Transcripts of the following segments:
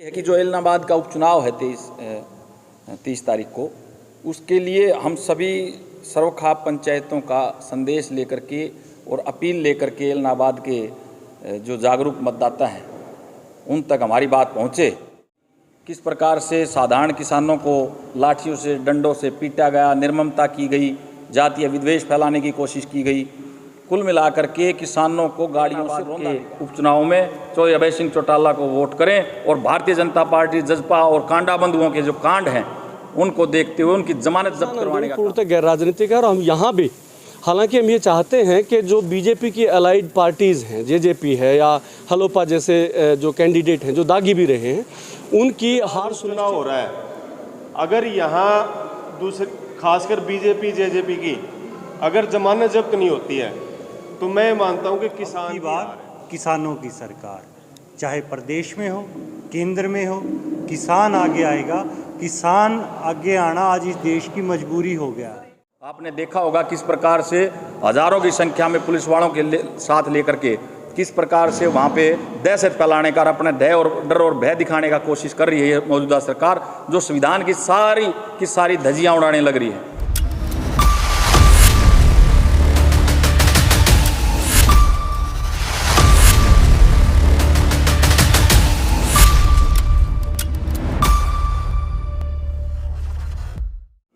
है कि जो एलनाबाद का उपचुनाव है 30 तारीख को, उसके लिए हम सभी सर्वखाप पंचायतों का संदेश लेकर के और अपील लेकर के एलनाबाद के जो जागरूक मतदाता हैं उन तक हमारी बात पहुँचे। किस प्रकार से साधारण किसानों को लाठियों से, डंडों से पीटा गया, निर्ममता की गई, जातीय विद्वेष फैलाने की कोशिश की गई, कुल मिलाकर के किसानों को गाड़ियों से के उपचुनाव में चौधरी अभय सिंह चौटाला को वोट करें और भारतीय जनता पार्टी, जजपा और कांडा बंधुओं के जो कांड हैं उनको देखते हुए उनकी जमानत जब्त करवाने का पूर्णतः गैर राजनीतिक है। और हम यहाँ भी हालांकि हम ये चाहते हैं कि जो बीजेपी की अलाइड पार्टीज़ हैं, जेजेपी है या हलोपा जैसे जो कैंडिडेट हैं जो दागी भी रहे हैं, उनकी हार चुनाव हो रहा है। अगर यहाँ दूसरे खासकर बीजेपी जेजेपी की अगर जमानत जब्त नहीं होती है तो मैं मानता हूँ कि किसान की बार किसानों की सरकार, चाहे प्रदेश में हो, केंद्र में हो, किसान आगे आएगा। किसान आगे आना आज इस देश की मजबूरी हो गया है। आपने देखा होगा किस प्रकार से हजारों की संख्या में पुलिस वालों के साथ लेकर के किस प्रकार से वहाँ पे दहशत फैलाने का, अपने डर और भय दिखाने का कोशिश कर रही है मौजूदा सरकार, जो संविधान की सारी धज्जियाँ उड़ाने लग रही है।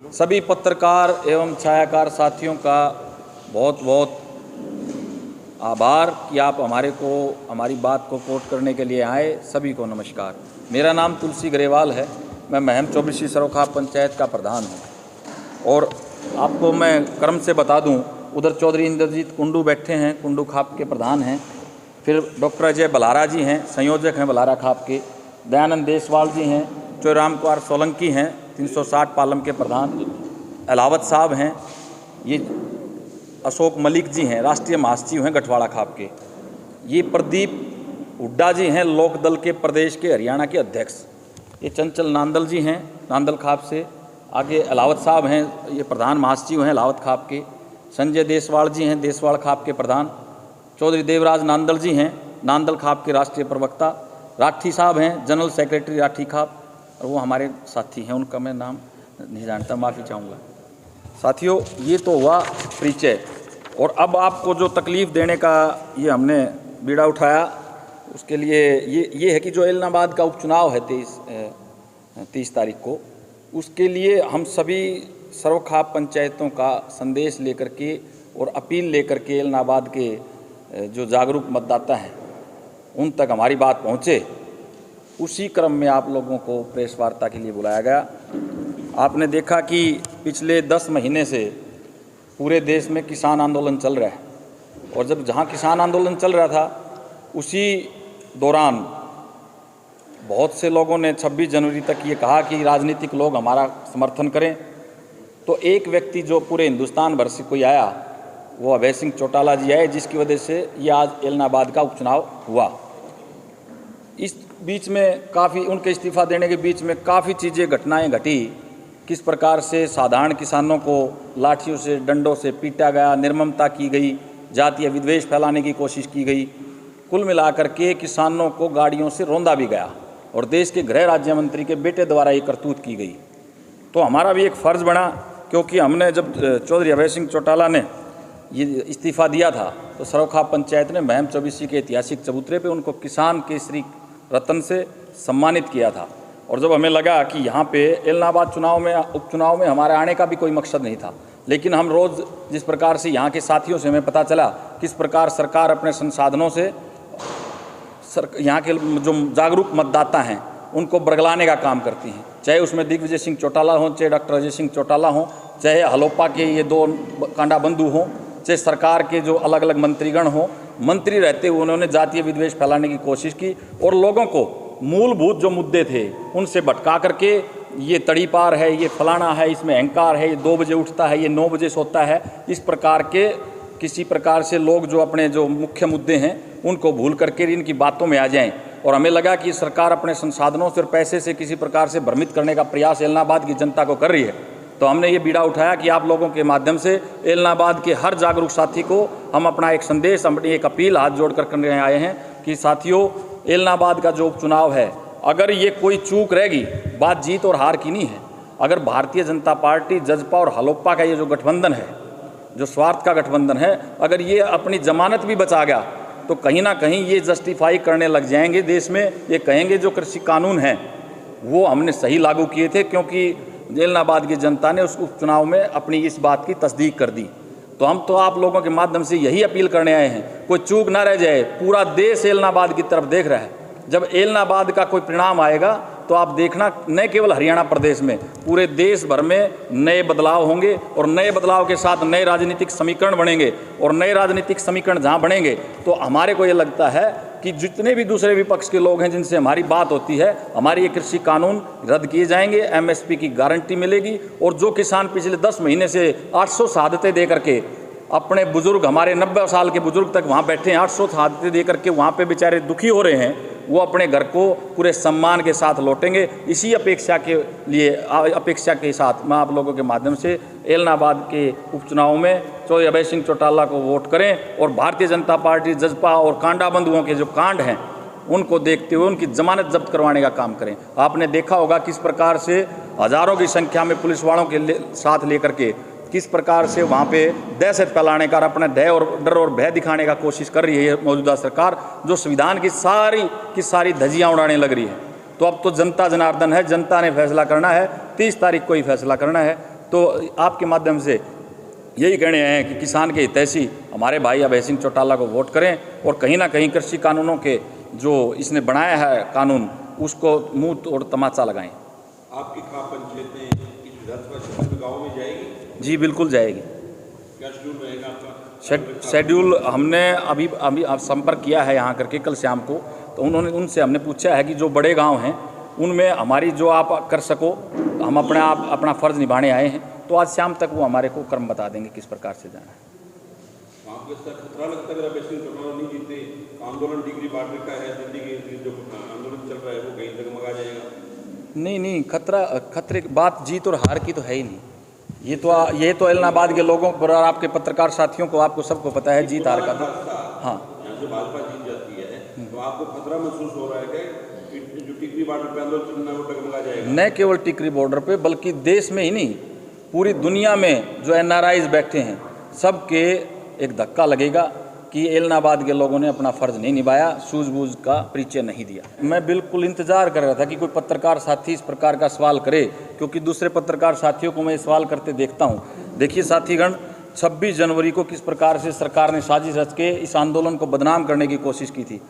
सभी पत्रकार एवं छायाकार साथियों का बहुत बहुत आभार कि आप हमारी बात को कोट करने के लिए आए। सभी को नमस्कार। मेरा नाम तुलसी ग्रेवाल है। मैं महम 24वीं सर्वखाप पंचायत का प्रधान हूं। और आपको मैं क्रम से बता दूं, उधर चौधरी इंद्रजीत कुंडू बैठे हैं, कुंडू खाप के प्रधान हैं। फिर डॉक्टर अजय बलारा जी हैं, संयोजक हैं बलारा खाप के। दयानंद देसवाल जी हैं। चौराम कुमार सोलंकी हैं, 360 पालम के प्रधान। अलावत साहब हैं। ये अशोक मलिक जी हैं, राष्ट्रीय महासचिव हैं गठवाड़ा खाप के। ये प्रदीप हुड्डा जी हैं, लोक दल के प्रदेश के हरियाणा के अध्यक्ष। ये चंचल नांदल जी हैं, नांदल खाप से। आगे अलावत साहब हैं, ये प्रधान महासचिव हैं अलावत खाप के। संजय देसवाल जी हैं, देसवाल खाप के प्रधान। चौधरी देवराज नांदल जी हैं, नांदल खाप के राष्ट्रीय प्रवक्ता। राठी साहब हैं, जनरल सेक्रेटरी राठी खाप, और वो हमारे साथी हैं, उनका मैं नाम नहीं जानता, माफ़ी चाहूँगा। साथियों, ये तो हुआ परिचय। और अब आपको जो तकलीफ़ देने का ये हमने बीड़ा उठाया, उसके लिए ये है कि जो एलनाबाद का उपचुनाव है 30 तारीख को, उसके लिए हम सभी सर्वखाप पंचायतों का संदेश लेकर के और अपील लेकर के एलनाबाद के जो जागरूक मतदाता हैं उन तक हमारी बात पहुँचे। उसी क्रम में आप लोगों को प्रेस वार्ता के लिए बुलाया गया। आपने देखा कि पिछले 10 महीने से पूरे देश में किसान आंदोलन चल रहा है, और जहाँ किसान आंदोलन चल रहा था उसी दौरान बहुत से लोगों ने 26 जनवरी तक ये कहा कि राजनीतिक लोग हमारा समर्थन करें। तो एक व्यक्ति जो पूरे हिंदुस्तान भर से कोई आया, वो अभय सिंह चौटाला जी आए, जिसकी वजह से ये आज एलनाबाद का उपचुनाव हुआ। इस बीच में उनके इस्तीफा देने के बीच में काफ़ी चीज़ें, घटनाएं घटी। किस प्रकार से साधारण किसानों को लाठियों से, डंडों से पीटा गया, निर्ममता की गई, जातीय विद्वेष फैलाने की कोशिश की गई। कुल मिलाकर के किसानों को गाड़ियों से रौंदा भी गया और देश के गृह राज्य मंत्री के बेटे द्वारा ये करतूत की गई। तो हमारा भी एक फ़र्ज़ बना, क्योंकि हमने जब चौधरी अभय सिंह चौटाला ने ये इस्तीफ़ा दिया था तो सर्वखाप पंचायत ने महम 24 के ऐतिहासिक चबूतरे पे उनको किसान केसरी रत्न से सम्मानित किया था। और जब हमें लगा कि यहाँ पे एलनाबाद उपचुनाव में हमारे आने का भी कोई मकसद नहीं था, लेकिन हम रोज़ जिस प्रकार से यहाँ के साथियों से हमें पता चला किस प्रकार सरकार अपने संसाधनों से यहाँ के जो जागरूक मतदाता हैं उनको बरगलाने का काम करती हैं, चाहे उसमें दिग्विजय सिंह चौटाला हों, चाहे डॉक्टर अजय सिंह चौटाला हों, चाहे हलोपा के ये 2 कांडा बंधु हों, चाहे सरकार के जो अलग अलग मंत्रीगण हों। मंत्री रहते हुए उन्होंने जातीय विद्वेष फैलाने की कोशिश की और लोगों को मूलभूत जो मुद्दे थे उनसे भटका करके ये तड़ी पार है, ये फलाना है, इसमें अहंकार है, ये 2 बजे उठता है, ये 9 बजे सोता है, इस प्रकार के किसी प्रकार से लोग जो अपने जो मुख्य मुद्दे हैं उनको भूल करके इनकी बातों में आ जाएं। और हमें लगा कि सरकार अपने संसाधनों से और पैसे से किसी प्रकार से भ्रमित करने का प्रयास एलनाबाद की जनता को कर रही है। तो हमने ये बीड़ा उठाया कि आप लोगों के माध्यम से एलनाबाद के हर जागरूक साथी को हम अपना एक संदेश, अपनी एक अपील हाथ जोड़कर करने आए हैं कि साथियों, एलनाबाद का जो उपचुनाव है अगर ये कोई चूक रहेगी, बात जीत और हार की नहीं है। अगर भारतीय जनता पार्टी, जजपा और हलोपा का ये जो गठबंधन है, जो स्वार्थ का गठबंधन है, अगर ये अपनी जमानत भी बचा गया तो कहीं ना कहीं ये जस्टिफाई करने लग जाएंगे देश में, ये कहेंगे जो कृषि कानून हैं वो हमने सही लागू किए थे, क्योंकि एलनाबाद की जनता ने उस उपचुनाव में अपनी इस बात की तस्दीक कर दी। तो हम तो आप लोगों के माध्यम से यही अपील करने आए हैं, कोई चूक ना रह जाए। पूरा देश एलनाबाद की तरफ देख रहा है। जब एलनाबाद का कोई परिणाम आएगा तो आप देखना, न केवल हरियाणा प्रदेश में, पूरे देश भर में नए बदलाव होंगे और नए बदलाव के साथ नए राजनीतिक समीकरण बनेंगे। और नए राजनीतिक समीकरण जहां बनेंगे तो हमारे को ये लगता है कि जितने भी दूसरे विपक्ष के लोग हैं जिनसे हमारी बात होती है, हमारे ये कृषि कानून रद्द किए जाएंगे, एमएसपी की गारंटी मिलेगी। और जो किसान पिछले 10 महीने से 800 शहादतें दे करके अपने बुजुर्ग, हमारे 90 साल के बुजुर्ग तक वहाँ बैठे हैं, 800 शहादतें दे करके वहाँ पे बेचारे दुखी हो रहे हैं, वो अपने घर को पूरे सम्मान के साथ लौटेंगे। इसी अपेक्षा के साथ मैं आप लोगों के माध्यम से एलनाबाद के उपचुनाव में चौधरी अभय सिंह चौटाला को वोट करें और भारतीय जनता पार्टी, जजपा और कांडा बंधुओं के जो कांड हैं उनको देखते हुए उनकी जमानत जब्त करवाने का काम करें। आपने देखा होगा किस प्रकार से हजारों की संख्या में पुलिस वालों के साथ लेकर के किस प्रकार से वहाँ पे दहशत फैलाने का, अपने डर और भय दिखाने का कोशिश कर रही है मौजूदा सरकार, जो संविधान की सारी धज्जियाँ उड़ाने लग रही है। तो अब तो जनता जनार्दन है, जनता ने फैसला करना है, 30 तारीख को ही फैसला करना है। तो आपके माध्यम से यही कहने आए हैं कि किसान के हितैषी हमारे भाई अभय सिंह चौटाला को वोट करें और कहीं ना कहीं कृषि कानूनों के जो इसने बनाया है कानून, उसको मुंह तोड़ तमाचा लगाएं। आपकी खाप पंचायतें विधानसभा गाँव में जाएगी? जी बिल्कुल जाएगी। क्या शेड्यूल रहेगा आपका? शेड्यूल हमने अभी संपर्क किया है यहाँ करके कल शाम को, तो उनसे हमने पूछा है कि जो बड़े गांव हैं उनमें हमारी जो आप कर सको, हम अपना फ़र्ज़ निभाने आए हैं। तो आज शाम तक वो हमारे को क्रम बता देंगे किस प्रकार से जाना है। आपको इसका खतरा लगता है अगर अभय सिंह चौटाला नहीं जीते, आंदोलन डिग्री बांटने का है, दिल्ली के जो आंदोलन चल रहा है वो कहीं डगमगा जाएगा? नहीं, खतरे की बात जीत और हार की तो है ही नहीं। ये तो एलनाबाद के लोगों पर और आपके पत्रकार साथियों को, आपको सबको पता है जीत हार का। हाँ, यहाँ से भाजपा जीत जाती है तो आपको खतरा महसूस हो रहा है कि जो टिकरी बॉर्डर पे आंदोलन चलना है वो डगमगा जाएगा? न केवल टिकरी बॉर्डर पे बल्कि देश में ही नहीं, पूरी दुनिया में जो एनआरआईज बैठे हैं सबके एक धक्का लगेगा कि एलनाबाद के लोगों ने अपना फ़र्ज़ नहीं निभाया, सूझबूझ का परिचय नहीं दिया। मैं बिल्कुल इंतज़ार कर रहा था कि कोई पत्रकार साथी इस प्रकार का सवाल करे, क्योंकि दूसरे पत्रकार साथियों को मैं सवाल करते देखता हूँ। देखिए साथीगण, 26 जनवरी को किस प्रकार से सरकार ने साजिश रच के इस आंदोलन को बदनाम करने की कोशिश की थी।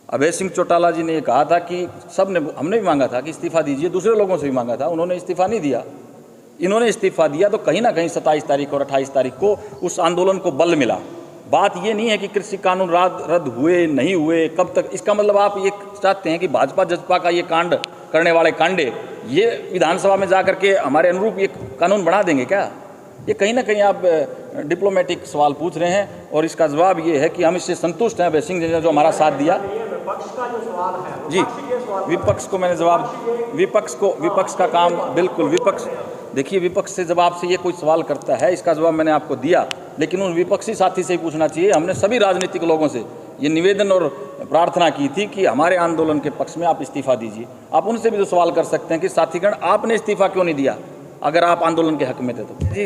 अभय सिंह चौटाला जी ने ये कहा था कि हमने भी मांगा था कि इस्तीफ़ा दीजिए, दूसरे लोगों से भी मांगा था, उन्होंने इस्तीफ़ा नहीं दिया। इन्होंने इस्तीफ़ा दिया तो कहीं ना कहीं 27 तारीख और 28 तारीख को उस आंदोलन को बल मिला। बात ये नहीं है कि कृषि कानून रद्द हुए नहीं हुए, कब तक। इसका मतलब आप ये चाहते हैं कि भाजपा जजपा का ये कांड करने वाले कांडे ये विधानसभा में जा करके हमारे अनुरूप ये कानून बना देंगे क्या? ये कहीं ना कहीं आप डिप्लोमेटिक सवाल पूछ रहे हैं और इसका जवाब ये है कि हम इससे संतुष्ट हैं अभय सिंह जी ने जो हमारा साथ दिया। जी, विपक्ष को मैंने जवाब, विपक्ष का काम बिल्कुल, देखिए विपक्ष से जब आपसे ये कोई सवाल करता है इसका जवाब मैंने आपको दिया, लेकिन उन विपक्षी साथी से ही पूछना चाहिए। हमने सभी राजनीतिक लोगों से ये निवेदन और प्रार्थना की थी कि हमारे आंदोलन के पक्ष में आप इस्तीफ़ा दीजिए। आप उनसे भी तो सवाल कर सकते हैं कि साथीगण आपने इस्तीफ़ा क्यों नहीं दिया अगर आप आंदोलन के हक में थे तो। जी,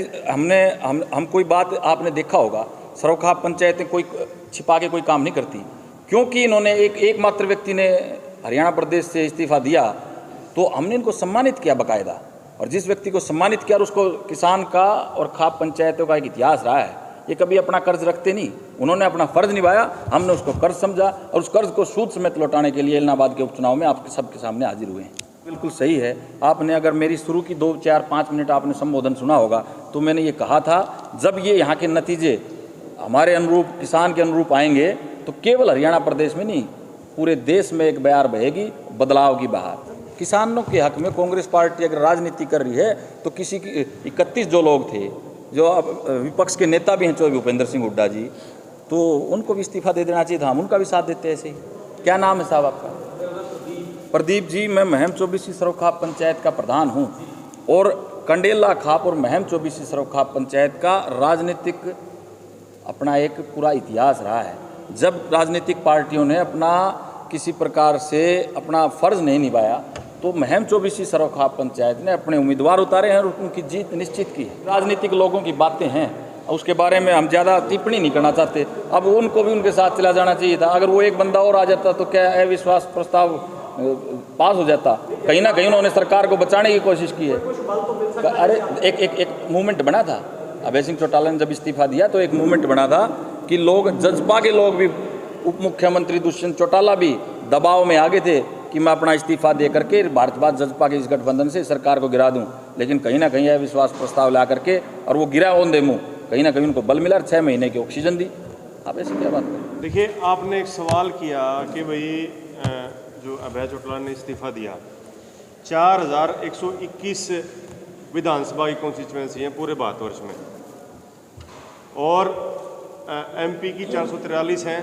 हम कोई बात आपने देखा होगा, सरोखा पंचायतें कोई छिपा के कोई काम नहीं करती। क्योंकि इन्होंने एकमात्र व्यक्ति ने हरियाणा प्रदेश से इस्तीफ़ा दिया तो हमने इनको सम्मानित किया बाकायदा, और जिस व्यक्ति को सम्मानित किया उसको किसान का और खाप पंचायतों का एक इतिहास रहा है। ये कभी अपना कर्ज रखते नहीं, उन्होंने अपना फ़र्ज़ निभाया, हमने उसको कर्ज समझा और उस कर्ज को सूद समेत लौटाने के लिए एलनाबाद के उपचुनाव में आपके सबके सामने हाजिर हुए हैं। बिल्कुल सही है। आपने अगर मेरी शुरू की 2, 4, 5 मिनट आपने संबोधन सुना होगा तो मैंने ये कहा था, जब ये यहाँ के नतीजे हमारे अनुरूप, किसान के अनुरूप आएंगे तो केवल हरियाणा प्रदेश में नहीं पूरे देश में एक बयार बहेगी बदलाव की बहार। किसानों के हक में कांग्रेस पार्टी अगर राजनीति कर रही है तो किसी की 31 जो लोग थे, जो अब विपक्ष के नेता भी हैं चौधरी भूपेंद्र सिंह हुड्डा जी, तो उनको भी इस्तीफ़ा दे देना चाहिए था। हम उनका भी साथ देते ऐसे ही। क्या नाम है साहब आपका? प्रदीप जी। मैं महम 24 सरोखा पंचायत का प्रधान हूँ और कंडेला खाप और महम 24 सरोखा पंचायत का राजनीतिक अपना एक पूरा इतिहास रहा है। जब राजनीतिक पार्टियों ने अपना किसी प्रकार से अपना फर्ज नहीं निभाया तो महम 24 सरौखा पंचायत ने अपने उम्मीदवार उतारे हैं और उनकी जीत निश्चित की है। राजनीतिक लोगों की बातें हैं, उसके बारे में हम ज़्यादा टिप्पणी नहीं करना चाहते। अब उनको भी उनके साथ चला जाना चाहिए था। अगर वो एक बंदा और आ जाता तो क्या अविश्वास प्रस्ताव पास हो जाता। कहीं ना कहीं उन्होंने सरकार को बचाने की कोशिश की है। अरे एक मूवमेंट बना था, अभय सिंह चौटाला ने जब इस्तीफा दिया तो एक मूवमेंट बना था कि लोग, जजपा के लोग भी, उप मुख्यमंत्री दुष्यंत चौटाला भी दबाव में आ गए थे कि मैं अपना इस्तीफा दे करके भारत जजपा के इस गठबंधन से सरकार को गिरा दूं। लेकिन कहीं ना कहीं अविश्वास प्रस्ताव ला करके और वो गिरा ओंधे मुँह, कहीं ना कहीं उनको बल मिला, 6 महीने की ऑक्सीजन दी। आप ऐसी क्या बात करें? देखिए, आपने एक सवाल किया कि भाई जो अभय चौटाला ने इस्तीफा दिया, 4121 विधानसभा की कॉन्स्टिट्यूंसी हैं पूरे भारतवर्ष में, और एमपी की 443 हैं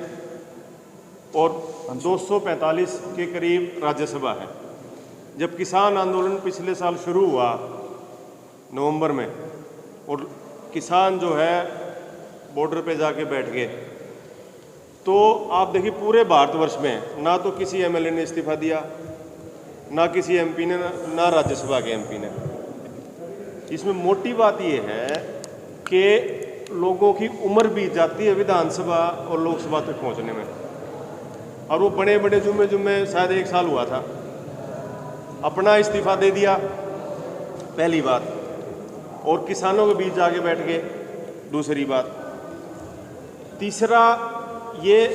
और 245 के करीब राज्यसभा है। जब किसान आंदोलन पिछले साल शुरू हुआ नवंबर में, और किसान जो है बॉर्डर पे जाके बैठ गए, तो आप देखिए पूरे भारतवर्ष में ना तो किसी एमएलए ने इस्तीफा दिया, ना किसी एमपी ने, ना राज्यसभा के एमपी ने। इसमें मोटी बात ये है कि लोगों की उम्र बीत जाती है विधानसभा और लोकसभा तक पहुंचने में, और वो बड़े बड़े जुम्मे शायद 1 साल हुआ था, अपना इस्तीफा दे दिया, पहली बात, और किसानों के बीच जाके बैठ गए, दूसरी बात। तीसरा ये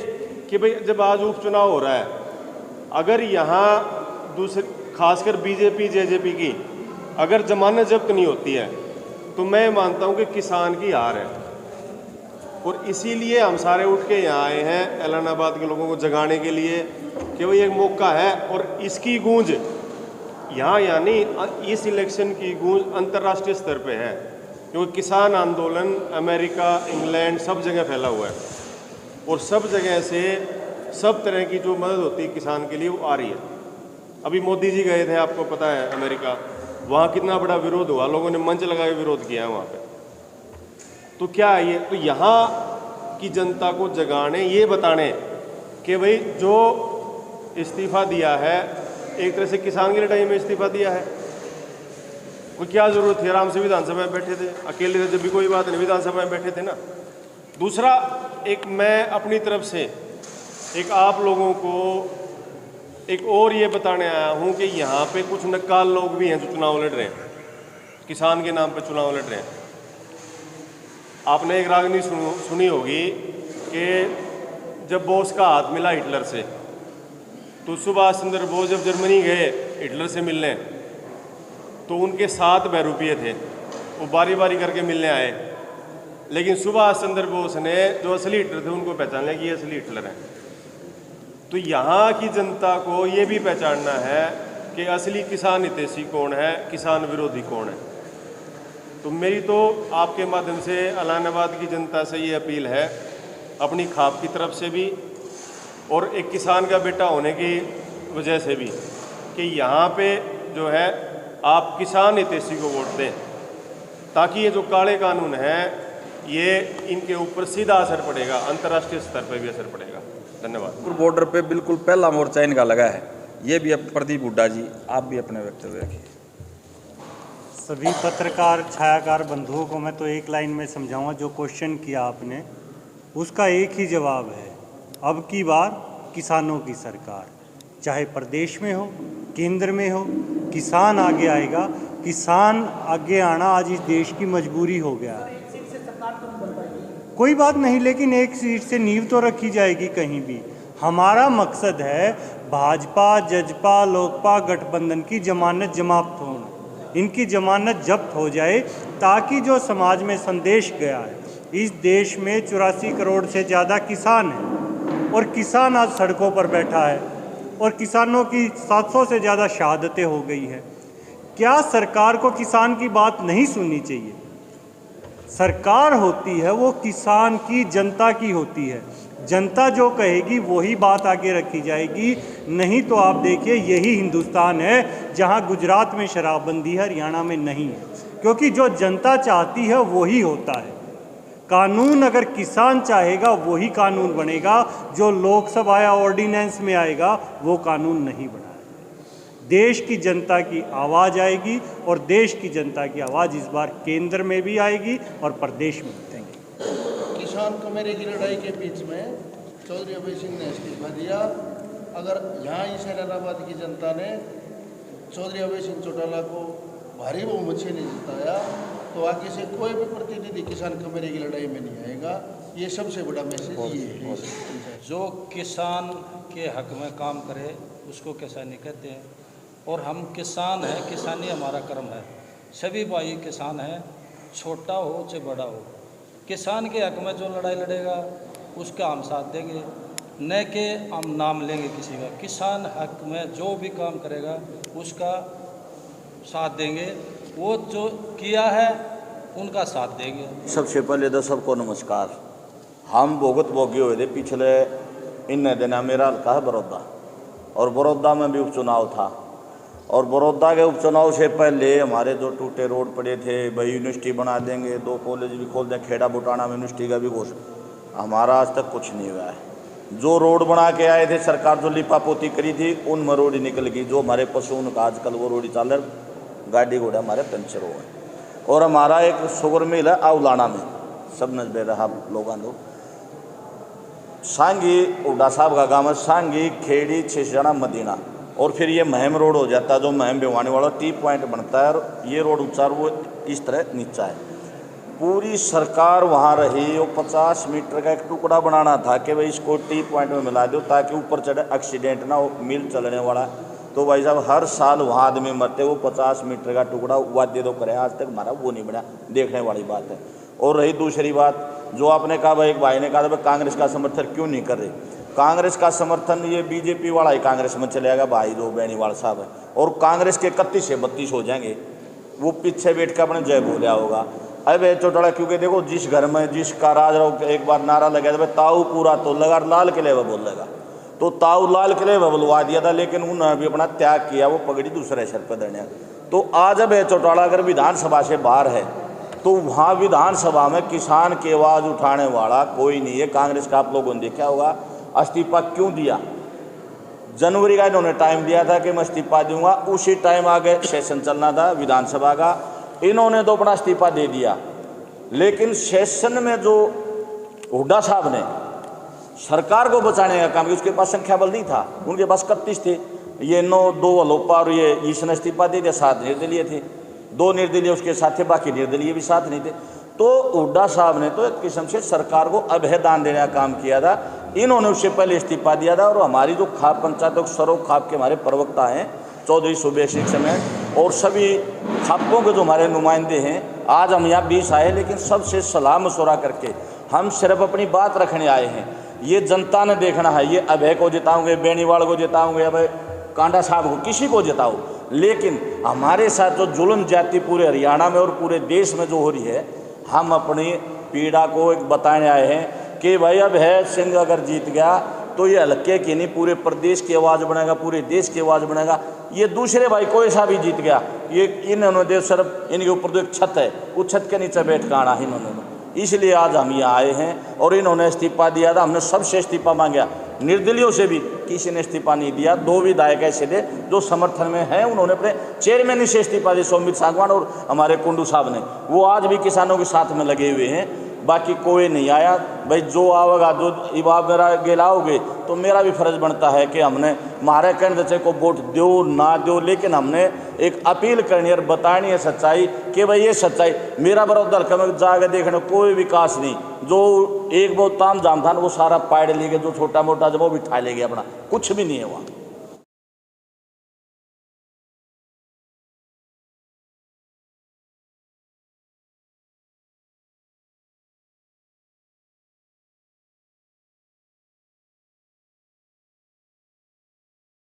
कि भाई जब आज उपचुनाव हो रहा है, अगर यहाँ दूसरे, खासकर बीजेपी जेजेपी की अगर जमानत जब्त नहीं होती है तो मैं मानता हूँ कि किसान की हार है। और इसीलिए हम सारे उठ के यहाँ आए हैं ऐलानाबाद के लोगों को जगाने के लिए कि भाई एक मौका है, और इसकी गूंज यहाँ यानी इस इलेक्शन की गूंज अंतर्राष्ट्रीय स्तर पे है, क्योंकि किसान आंदोलन अमेरिका, इंग्लैंड सब जगह फैला हुआ है, और सब जगह से सब तरह की जो मदद होती है किसान के लिए वो आ रही है। अभी मोदी जी गए थे, आपको पता है, अमेरिका, वहाँ कितना बड़ा विरोध हुआ, लोगों ने मंच लगा के विरोध किया है वहाँ पे। तो क्या है ये, तो यहाँ की जनता को जगाने, ये बताने कि भाई जो इस्तीफा दिया है एक तरह से किसान की लड़ाई में इस्तीफा दिया है, कोई क्या ज़रूरत थी, आराम से विधानसभा में बैठे थे, अकेले थे जब भी कोई बात नहीं, विधानसभा में बैठे थे ना। दूसरा, एक मैं अपनी तरफ से एक आप लोगों को एक और ये बताने आया हूँ कि यहाँ पे कुछ नक्काल लोग भी हैं जो चुनाव लड़ रहे हैं, किसान के नाम पे चुनाव लड़ रहे हैं। आपने एक राजनीति सुनी होगी कि जब बोस का हाथ मिला हिटलर से, तो सुभाष चंद्र बोस जब जर्मनी गए हिटलर से मिलने, तो उनके 7 बहरूपिये थे, वो बारी बारी करके मिलने आए, लेकिन सुभाष चंद्र बोस ने जो असली हिटलर थे उनको पहचान लिया कि ये असली हिटलर हैं। तो यहाँ की जनता को ये भी पहचानना है कि असली किसान हितैषी कौन है, किसान विरोधी कौन है। तो मेरी तो आपके माध्यम से ऐलानाबाद की जनता से ये अपील है, अपनी खाप की तरफ से भी और एक किसान का बेटा होने की वजह से भी, कि यहाँ पे जो है आप किसान हितैषी को वोट दें, ताकि ये जो काले कानून हैं ये इनके ऊपर सीधा असर पड़ेगा, अंतर्राष्ट्रीय स्तर पर भी असर पड़ेगा। धन्यवाद। बॉर्डर पे बिल्कुल पहला मोर्चा इनका लगा है। ये भी अब प्रदीप हुड्डा जी, आप भी अपने वक्तव्य रखिए। सभी पत्रकार छायाकार बंधुओं को मैं तो एक लाइन में समझाऊंगा, जो क्वेश्चन किया आपने उसका एक ही जवाब है, अब की बार किसानों की सरकार, चाहे प्रदेश में हो, केंद्र में हो, किसान आगे आएगा। किसान आगे आना आज इस देश की मजबूरी हो गया है। कोई बात नहीं, लेकिन एक सीट से नींव तो रखी जाएगी कहीं भी। हमारा मकसद है भाजपा, जजपा, लोकपा गठबंधन की जमानत जमाप्त होना, इनकी जमानत जब्त हो जाए, ताकि जो समाज में संदेश गया है, इस देश में 84 करोड़ से ज़्यादा किसान हैं और किसान आज सड़कों पर बैठा है और किसानों की 700 से ज़्यादा शहादतें हो गई हैं। क्या सरकार को किसान की बात नहीं सुननी चाहिए? सरकार होती है वो किसान की, जनता की होती है। जनता जो कहेगी वही बात आगे रखी जाएगी। नहीं तो आप देखिए, यही हिंदुस्तान है जहां गुजरात में शराबबंदी है, हरियाणा में नहीं है, क्योंकि जो जनता चाहती है वही होता है। कानून अगर किसान चाहेगा वही कानून बनेगा, जो लोकसभा या ऑर्डिनेंस में आएगा वो कानून नहीं बनाएगा। देश की जनता की आवाज़ आएगी और देश की जनता की आवाज़ इस बार केंद्र में भी आएगी और प्रदेश में भी। किसान कमेरे की लड़ाई के बीच में चौधरी अभय सिंह ने इस्तीफा दिया। अगर यहाँ इस हैदराबाद की जनता ने चौधरी अभय सिंह चौटाला को भारी बहुमत से नहीं जिताया तो आगे से कोई भी प्रतिनिधि किसान कमेरे की लड़ाई में नहीं आएगा। ये सबसे बड़ा मैसेज ये है। जो किसान के हक में काम करे उसको किसानी कहते हैं, और हम किसान हैं, किसानी हमारा कर्म है। सभी भाई किसान हैं, छोटा हो चाहे बड़ा हो। किसान के हक में जो लड़ाई लड़ेगा उसका हम साथ देंगे, न कि हम नाम लेंगे किसी का। किसान हक में जो भी काम करेगा उसका साथ देंगे, वो जो किया है उनका साथ देंगे। सबसे पहले तो सबको नमस्कार। हम भुगत भोगी हुए थे पिछले इन दिनों। मेरा हल्का है बड़ौदा, और बड़ौदा में भी उपचुनाव था, और बड़ौदा के उपचुनाव से पहले हमारे जो टूटे रोड पड़े थे, भाई यूनिवर्सिटी बना देंगे, 2 कॉलेज भी खोल दें, खेड़ा बुटाना में यूनिवर्सिटी का भी घोषणा, हमारा आज तक कुछ नहीं हुआ है। जो रोड बना के आए थे सरकार, जो लिपापोती करी थी, उनमें रोडी निकल गई। जो हमारे पशु उनका आजकल वो रोडी चाल रहे, गाड़ी घोड़ा हमारे पंचर हो गए। और हमारा एक शुगर मिल है आउलाना में, सब नज दे रहा लोगों को, सांगी उड्डा साहब का गाँव है, सांगी खेड़ी छिसजाना मदीना, और फिर ये महम रोड हो जाता है, जो महम भिवानी वाला टी पॉइंट बनता है, और ये रोड ऊंचा वो इस तरह नीचा है। पूरी सरकार वहाँ रही, वो 50 मीटर का एक टुकड़ा बनाना था कि भाई इसको टी पॉइंट में मिला दो ताकि ऊपर चढ़े, एक्सीडेंट ना हो, मिल चलने वाला। तो भाई साहब हर साल वहाँ आदमी मरते, वो 50 मीटर का टुकड़ा वाद्य तो करे, आज तक हमारा वो नहीं बना, देखने वाली बात है। और रही दूसरी बात, जो आपने कहा भाई, एक भाई ने कहा भाई कांग्रेस का समर्थन क्यों नहीं कर रहे। कांग्रेस का समर्थन ये बीजेपी वाला ही कांग्रेस में चलेगा भाई, जो बेनीवाल साहब है, और कांग्रेस के 31 से 32 हो जाएंगे। वो पीछे बैठ के अपने जय बोलिया होगा। अबे चौटाला, क्योंकि देखो जिस घर में जिसका राज रहो, एक बार नारा लगा था ताऊ पूरा तो लगा, लाल किले में बोलेगा, तो ताऊ लाल किले में बुलवा दिया था, लेकिन उन्होंने भी अपना त्याग किया, वो पगड़ी दूसरे सर पर देने। तो आज अब चौटाला अगर विधानसभा से बाहर है तो वहाँ विधानसभा में किसान की आवाज़ उठाने वाला कोई नहीं है। कांग्रेस का आप लोगों ने देखा होगा, इस्तीफा क्यों दिया? जनवरी का इन्होंने टाइम दिया था कि मैं इस्तीफा दूंगा, उसी टाइम आगे सेशन चलना था विधानसभा का, इन्होंने तो अपना इस्तीफा दे दिया। लेकिन सेशन में जो हुड्डा साहब ने सरकार को बचाने का काम, उसके पास संख्या बल नहीं था, उनके पास 31 थे, ये 2 अलोपा और ये इसने इस्तीफा दे दिया। 7 निर्दलीय थे, 2 निर्दलीय उसके साथ थे, बाकी निर्दलीय भी साथ नहीं थे। तो हुड्डा साहब ने तो एक किस्म से सरकार को अभय दान देने का काम किया था। इन्होंने उससे पहले इस्तीफा दिया था। और हमारी जो खाप पंचायत सरोग खाप के हमारे प्रवक्ता हैं चौधरी सुबेश समय, और सभी खापों के जो हमारे नुमाइंदे हैं, आज हम यहाँ 20 आए, लेकिन सबसे सलाह मशवरा करके हम सिर्फ अपनी बात रखने आए हैं। ये जनता ने देखना है, ये अभय को जिताओगे, बेनीवाल को जिताओगे, अभय कांडा साहब को, किसी को जिताओ, लेकिन हमारे साथ जो जुल्म जाति पूरे हरियाणा में और पूरे देश में जो हो रही है, हम अपनी पीड़ा को एक बताने आए हैं कि भाई अब है सिंह अगर जीत गया तो ये हल्के की नहीं, पूरे प्रदेश की आवाज़ बनेगा, पूरे देश की आवाज़ बनेगा। ये दूसरे भाई कोई सा भी जीत गया, ये इन्होंने देव सिर्फ इनके ऊपर तो एक छत है, उस छत के नीचे बैठ कर आना है इन्होंने। इसलिए आज हम यहाँ आए हैं और इन्होंने इस्तीफा दिया था। हमने सबसे इस्तीफा मांगा, निर्दलियों से भी किसी ने इस्तीफा नहीं दिया। 2 विधायक ऐसे थे जो समर्थन में हैं, उन्होंने अपने चेयरमैन से इस्तीफा दिया, सोमित सांगवान और हमारे कुंडू साहब ने, वो आज भी किसानों के साथ में लगे हुए हैं। बाकी कोई नहीं आया। भाई जो आवेगा, जो इबाब मेरा गिलाओगे तो मेरा भी फर्ज बनता है कि हमने हमारे कैंडिडेट को वोट दो ना दो, लेकिन हमने एक अपील करनी और बतानी है सच्चाई कि भाई ये सच्चाई। मेरा बरौदा हल्का में जाकर देखने कोई विकास नहीं, जो एक बहुत ताम जाम था वो सारा पाड़ ले गए, जो छोटा मोटा जब वो भी ठा ले गया, अपना कुछ भी नहीं है वहाँ।